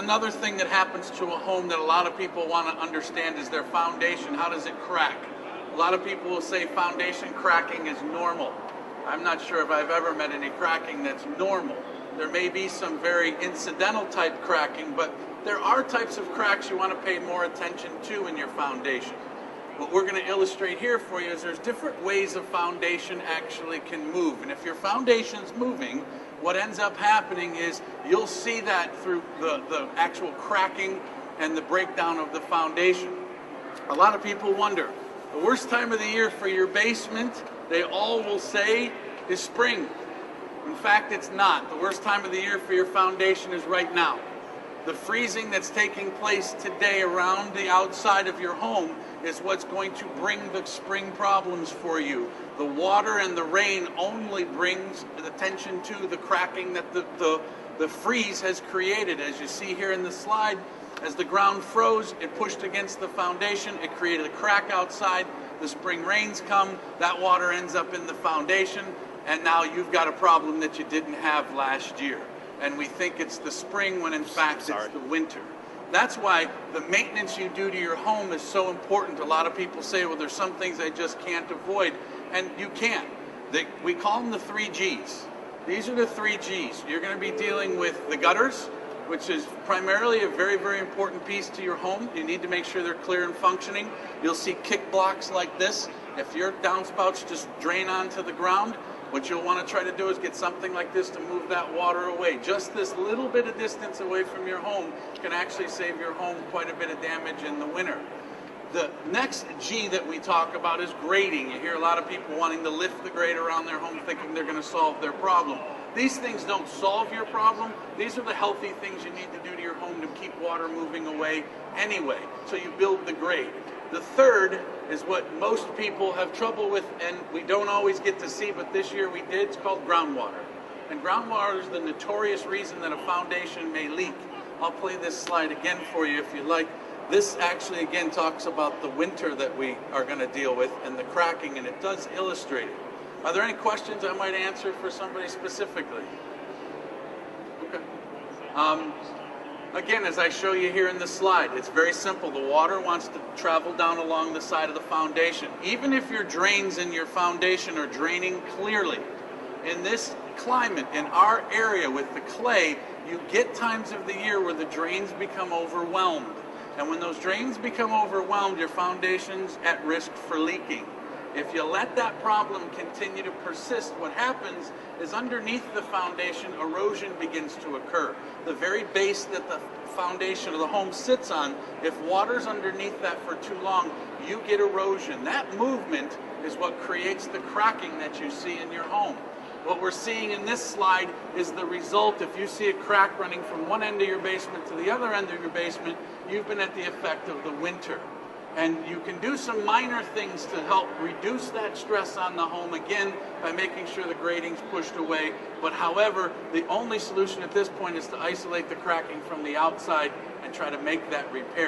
another thing that happens to a home that a lot of people want to understand is their foundation. How does it crack? A lot of people will say foundation cracking is normal. I'm not sure if I've ever met any cracking that's normal. There may be some very incidental type cracking, but there are types of cracks you want to pay more attention to in your foundation. What we're going to illustrate here for you is there's different ways a foundation actually can move. And if your foundation's moving, what ends up happening is you'll see that through the actual cracking and the breakdown of the foundation. A lot of people wonder, the worst time of the year for your basement, they all will say, is spring. In fact, it's not. The worst time of the year for your foundation is right now. The freezing that's taking place today around the outside of your home is what's going to bring the spring problems for you. The water and the rain only brings attention to the cracking that the freeze has created. As you see here in the slide, as the ground froze, it pushed against the foundation, it created a crack outside. The spring rains come, that water ends up in the foundation, and now you've got a problem that you didn't have last year. And we think it's the spring when in fact it's the winter. That's why the maintenance you do to your home is so important. A lot of people say, well, there's some things I just can't avoid, and you can. We call them the 3 Gs. These are the 3 Gs. You're going to be dealing with the gutters, which is primarily a very, very important piece to your home. You need to make sure they're clear and functioning. You'll see kick blocks like this. If your downspouts just drain onto the ground, what you'll want to try to do is get something like this to move that water away. Just this little bit of distance away from your home can actually save your home quite a bit of damage in the winter. The next G that we talk about is grading. You hear a lot of people wanting to lift the grade around their home thinking they're going to solve their problem. These things don't solve your problem. These are the healthy things you need to do to your home to keep water moving away anyway. So you build the grade. The third is what most people have trouble with, and we don't always get to see, but this year we did. It's called groundwater. And groundwater is the notorious reason that a foundation may leak. I'll play this slide again for you if you like. This actually again talks about the winter that we are going to deal with and the cracking, and it does illustrate it. Are there any questions I might answer for somebody specifically? Okay. Again, as I show you here in the slide, it's very simple. The water wants to travel down along the side of the foundation. Even if your drains in your foundation are draining clearly, in this climate, in our area with the clay, you get times of the year where the drains become overwhelmed. And when those drains become overwhelmed, your foundation's at risk for leaking. If you let that problem continue to persist, what happens is underneath the foundation, erosion begins to occur. The very base that the foundation of the home sits on, if water's underneath that for too long, you get erosion. That movement is what creates the cracking that you see in your home. What we're seeing in this slide is the result. If you see a crack running from one end of your basement to the other end of your basement, you've been at the effect of the winter. And you can do some minor things to help reduce that stress on the home, again, by making sure the grading's pushed away. But however, the only solution at this point is to isolate the cracking from the outside and try to make that repair.